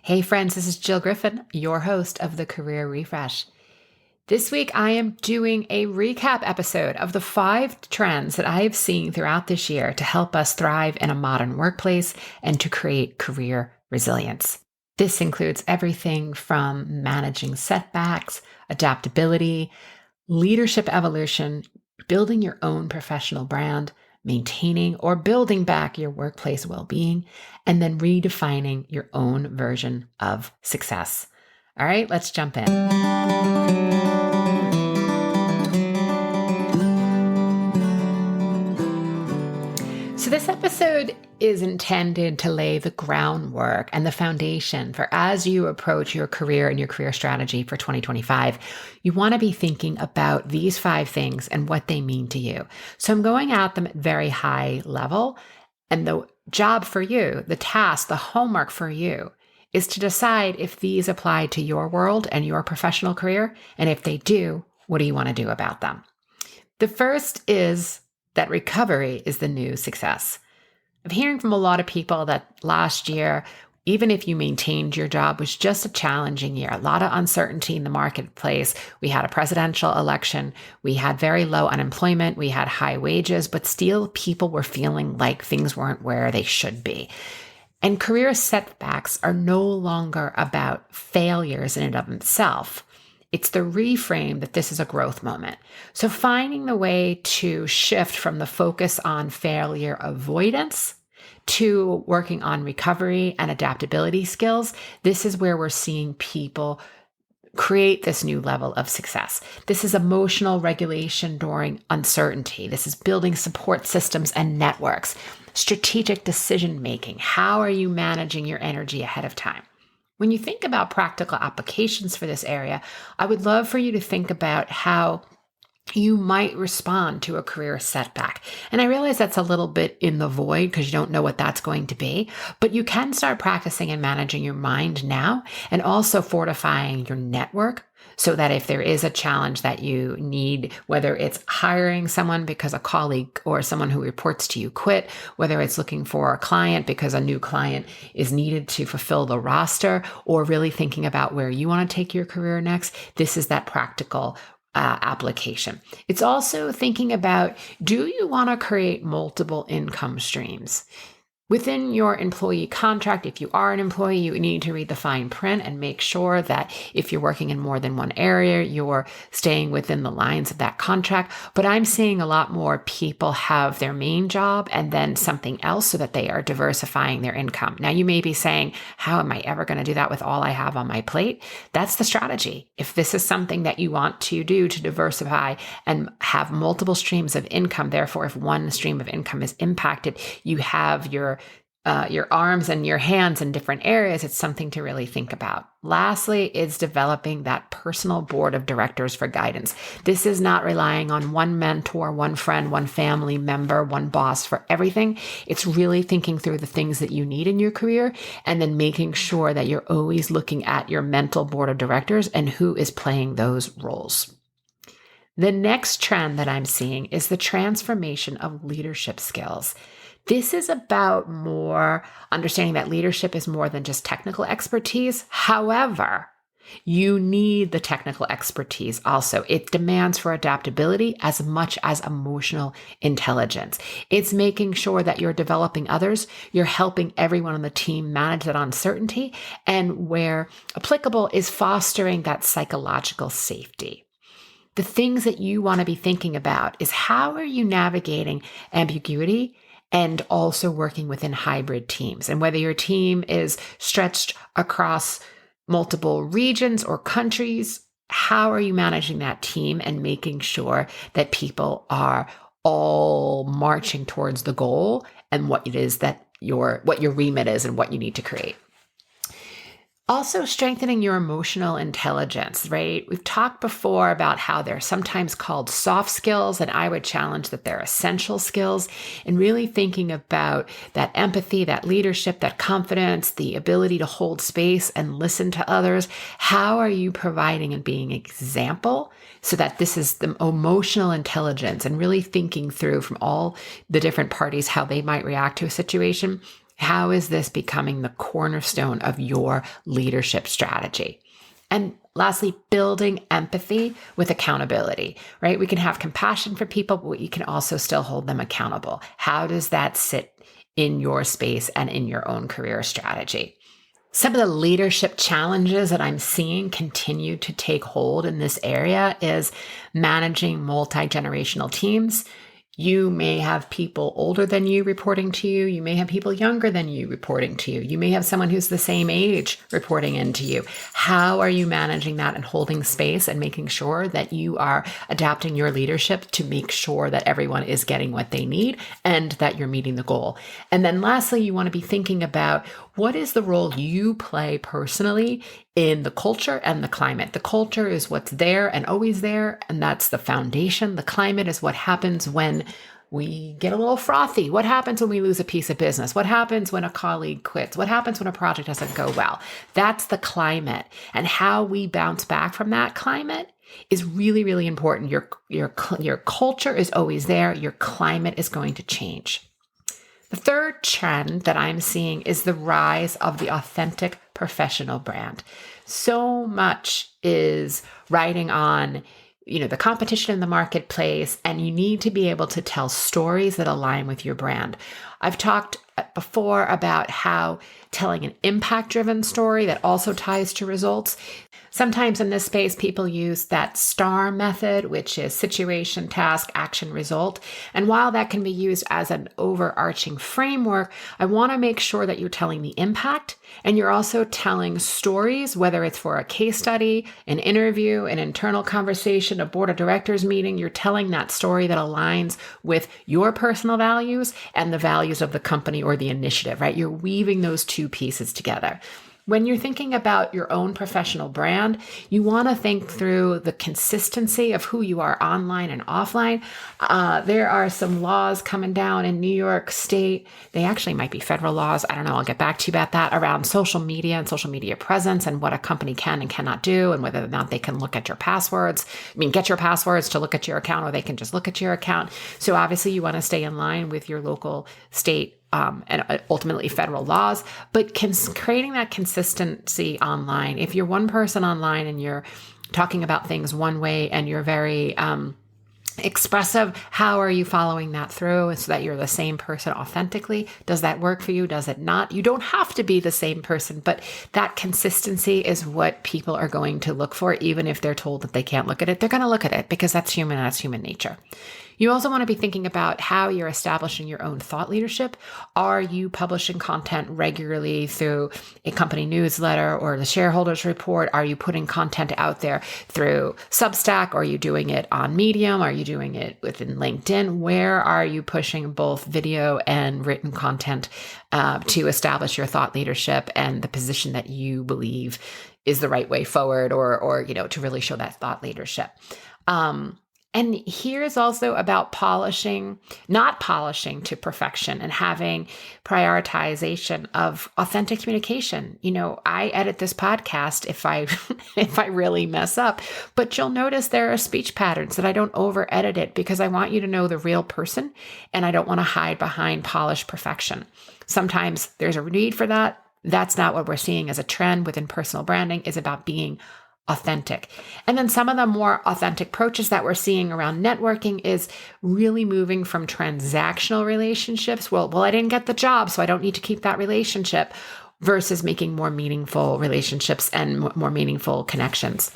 Hey friends, this is Jill Griffin, your host of the Career Refresh. This week, I am doing a recap episode of the 5 trends that I have seen throughout this year to help us thrive in a modern workplace and to create career resilience. This includes everything from managing setbacks, adaptability, leadership evolution, building your own professional brand, maintaining or building back your workplace well-being, and then redefining your own version of success. All right, let's jump in. So this episode is intended to lay the groundwork and the foundation for as you approach your career and your career strategy for 2025, you want to be thinking about these 5 things and what they mean to you. So I'm going at them at very high level, and the job for you, the task, the homework for you is to decide if these apply to your world and your professional career, and if they do, what do you want to do about them? The first is that recovery is the new success. I'm hearing from a lot of people that last year, even if you maintained your job, was just a challenging year. A lot of uncertainty in the marketplace. We had a presidential election. We had very low unemployment. We had high wages, but still people were feeling like things weren't where they should be. And career setbacks are no longer about failures in and of themselves. It's the reframe that this is a growth moment. So finding the way to shift from the focus on failure avoidance to working on recovery and adaptability skills, this is where we're seeing people create this new level of success. This is emotional regulation during uncertainty. This is building support systems and networks, strategic decision making. How are you managing your energy ahead of time? When you think about practical applications for this area, I would love for you to think about how you might respond to a career setback. And I realize that's a little bit in the void because you don't know what that's going to be, but you can start practicing and managing your mind now and also fortifying your network so that if there is a challenge that you need, whether it's hiring someone because a colleague or someone who reports to you quit, whether it's looking for a client because a new client is needed to fulfill the roster, or really thinking about where you want to take your career next, this is that practical application. It's also thinking about, do you want to create multiple income streams? Within your employee contract, if you are an employee, you need to read the fine print and make sure that if you're working in more than one area, you're staying within the lines of that contract. But I'm seeing a lot more people have their main job and then something else so that they are diversifying their income. Now, you may be saying, how am I ever going to do that with all I have on my plate? That's the strategy. If this is something that you want to do to diversify and have multiple streams of income, therefore, if one stream of income is impacted, you have your arms and your hands in different areas, it's something to really think about. Lastly, is developing that personal board of directors for guidance. This is not relying on one mentor, one friend, one family member, one boss for everything. It's really thinking through the things that you need in your career and then making sure that you're always looking at your mental board of directors and who is playing those roles. The next trend that I'm seeing is the transformation of leadership skills. This is about more understanding that leadership is more than just technical expertise. However, you need the technical expertise also. It demands for adaptability as much as emotional intelligence. It's making sure that you're developing others, you're helping everyone on the team manage that uncertainty, and where applicable is fostering that psychological safety. The things that you want to be thinking about is how are you navigating ambiguity and also working within hybrid teams. And whether your team is stretched across multiple regions or countries, how are you managing that team and making sure that people are all marching towards the goal and what it is that what your remit is and what you need to create? Also strengthening your emotional intelligence, right? We've talked before about how they're sometimes called soft skills, and I would challenge that they're essential skills, and really thinking about that empathy, that leadership, that confidence, the ability to hold space and listen to others. How are you providing and being an example so that this is the emotional intelligence and really thinking through from all the different parties how they might react to a situation? How is this becoming the cornerstone of your leadership strategy? And lastly, building empathy with accountability, right? We can have compassion for people, but we can also still hold them accountable. How does that sit in your space and in your own career strategy? Some of the leadership challenges that I'm seeing continue to take hold in this area is managing multi-generational teams. You may have people older than you reporting to you. You may have people younger than you reporting to you. You may have someone who's the same age reporting into you. How are you managing that and holding space and making sure that you are adapting your leadership to make sure that everyone is getting what they need and that you're meeting the goal? And then lastly, you want to be thinking about what is the role you play personally in the culture and the climate. The culture is what's there and always there, and that's the foundation. The climate is what happens when we get a little frothy. What happens when we lose a piece of business? What happens when a colleague quits? What happens when a project doesn't go well? That's the climate. And how we bounce back from that climate is really, really important. Your culture is always there. Your climate is going to change. The third trend that I'm seeing is the rise of the authentic professional brand. So much is riding on, the competition in the marketplace, and you need to be able to tell stories that align with your brand. I've talked before about how telling an impact-driven story that also ties to results. Sometimes in this space, people use that STAR method, which is situation, task, action, result. And while that can be used as an overarching framework, I want to make sure that you're telling the impact and you're also telling stories, whether it's for a case study, an interview, an internal conversation, a board of directors meeting. You're telling that story that aligns with your personal values and the values of the company or the initiative, right? You're weaving those two pieces together. When you're thinking about your own professional brand, you want to think through the consistency of who you are online and offline. There are some laws coming down in New York State. They actually might be federal laws. I don't know. I'll get back to you about that around social media and social media presence and what a company can and cannot do and whether or not they can look at your passwords. Get your passwords to look at your account or they can just look at your account. So obviously you want to stay in line with your local state and ultimately federal laws, but creating that consistency online. If you're one person online and you're talking about things one way and you're very expressive, how are you following that through so that you're the same person authentically? Does that work for you? Does it not? You don't have to be the same person, but that consistency is what people are going to look for. Even if they're told that they can't look at it, they're going to look at it because that's human nature. You also want to be thinking about how you're establishing your own thought leadership. Are you publishing content regularly through a company newsletter or the shareholders report? Are you putting content out there through Substack? Are you doing it on Medium? Are you doing it within LinkedIn? Where are you pushing both video and written content to establish your thought leadership and the position that you believe is the right way forward or to really show that thought leadership? And here's also about not polishing to perfection and having prioritization of authentic communication. I edit this podcast if I really mess up, but you'll notice there are speech patterns that I don't over edit it because I want you to know the real person and I don't want to hide behind polished perfection. Sometimes there's a need for that. That's not what we're seeing as a trend within personal branding. Is about being authentic. And then some of the more authentic approaches that we're seeing around networking is really moving from transactional relationships. Well, I didn't get the job, so I don't need to keep that relationship, versus making more meaningful relationships and more meaningful connections.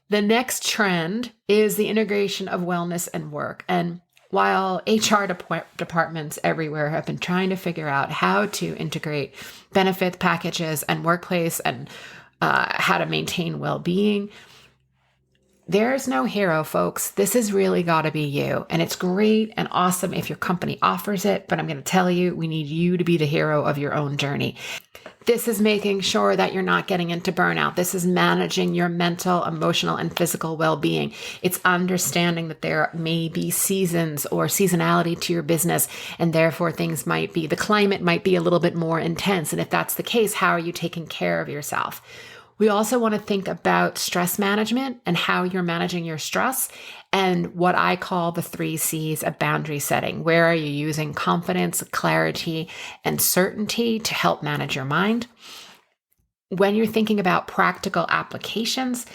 The next trend is the integration of wellness and work. And while HR departments everywhere have been trying to figure out how to integrate benefit packages and workplace and how to maintain well-being, there's no hero, folks. This has really got to be you. And it's great and awesome if your company offers it, but I'm going to tell you, we need you to be the hero of your own journey. This is making sure that you're not getting into burnout. This is managing your mental, emotional, and physical well-being. It's understanding that there may be seasons or seasonality to your business, and therefore the climate might be a little bit more intense. And if that's the case, how are you taking care of yourself? We also want to think about stress management and how you're managing your stress and what I call the 3 C's of boundary setting. Where are you using confidence, clarity, and certainty to help manage your mind? When you're thinking about practical applications,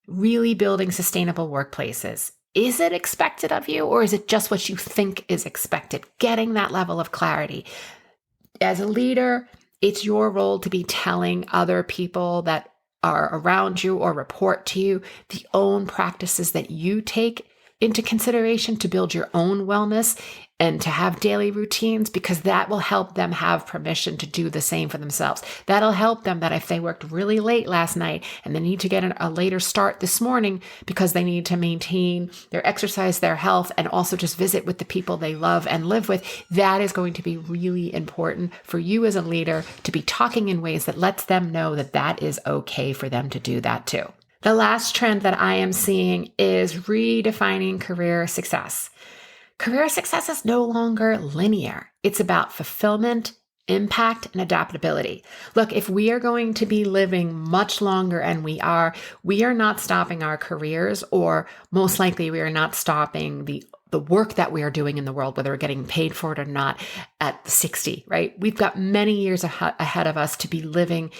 really building sustainable workplaces. Is it expected of you, or is it just what you think is expected? Getting that level of clarity. As a leader, it's your role to be telling other people that are around you or report to you the own practices that you take into consideration to build your own wellness and to have daily routines, because that will help them have permission to do the same for themselves. That'll help them that if they worked really late last night and they need to get a later start this morning because they need to maintain their exercise, their health, and also just visit with the people they love and live with, that is going to be really important for you as a leader to be talking in ways that lets them know that that is okay for them to do that too. The last trend that I am seeing is redefining career success. Career success is no longer linear. It's about fulfillment, impact, and adaptability. Look, if we are going to be living much longer, and we are not stopping our careers, or most likely we are not stopping the work that we are doing in the world, whether we're getting paid for it or not, at 60, right? We've got many years ahead of us to be living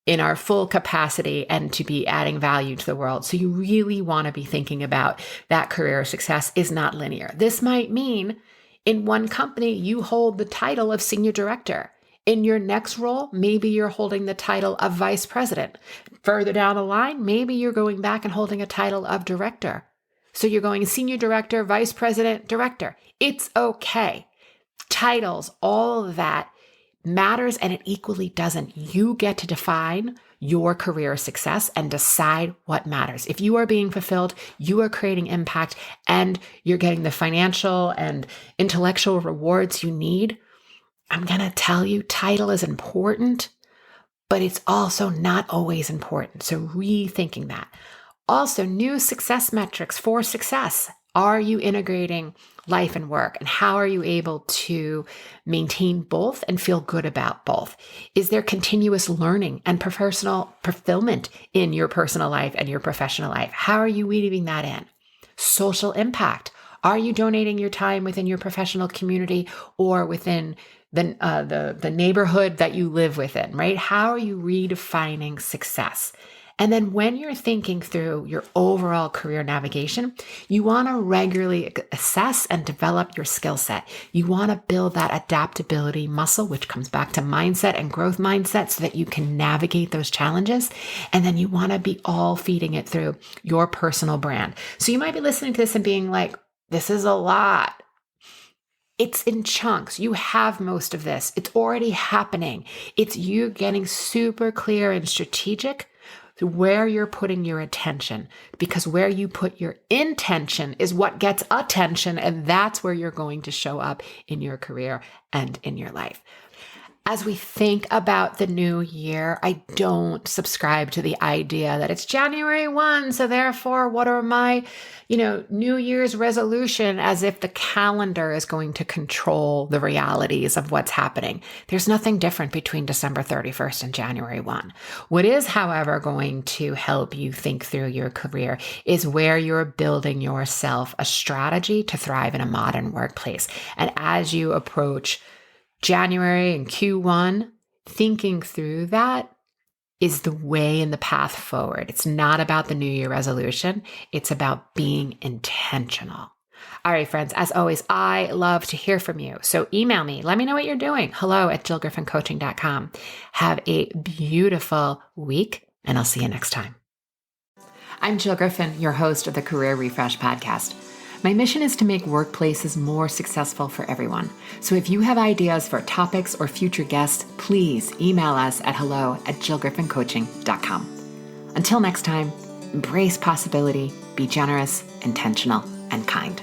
in our full capacity and to be adding value to the world. So you really want to be thinking about that career success is not linear. This might mean in one company, you hold the title of senior director. In your next role, maybe you're holding the title of vice president. Further down the line, maybe you're going back and holding a title of director. So you're going senior director, vice president, director. It's okay. Titles, all of that matters, and it equally doesn't. You get to define your career success and decide what matters. If you are being fulfilled, you are creating impact, and you're getting the financial and intellectual rewards you need. I'm going to tell you, title is important, but it's also not always important. So rethinking that. Also, new success metrics for success. Are you integrating life and work? And how are you able to maintain both and feel good about both? Is there continuous learning and personal fulfillment in your personal life and your professional life? How are you weaving that in? Social impact. Are you donating your time within your professional community or within the neighborhood that you live within, right? How are you redefining success? And then when you're thinking through your overall career navigation, you want to regularly assess and develop your skill set. You want to build that adaptability muscle, which comes back to mindset and growth mindset, so that you can navigate those challenges. And then you want to be all feeding it through your personal brand. So you might be listening to this and being like, this is a lot. It's in chunks. You have most of this. It's already happening. It's you getting super clear and strategic to where you're putting your attention, because where you put your intention is what gets attention, and that's where you're going to show up in your career and in your life. As we think about the new year, I don't subscribe to the idea that it's January 1, so therefore, what are my, New Year's resolution, as if the calendar is going to control the realities of what's happening. There's nothing different between December 31st and January 1. What is, however, going to help you think through your career is where you're building yourself a strategy to thrive in a modern workplace. And as you approach January and Q1, thinking through that is the way and the path forward. It's not about the New Year resolution. It's about being intentional. All right, friends, as always, I love to hear from you. So email me. Let me know what you're doing. hello@jillgriffincoaching.com. Have a beautiful week, and I'll see you next time. I'm Jill Griffin, your host of the Career Refresh Podcast. My mission is to make workplaces more successful for everyone. So if you have ideas for topics or future guests, please email us at hello@jillgriffincoaching.com. Until next time, embrace possibility, be generous, intentional, and kind.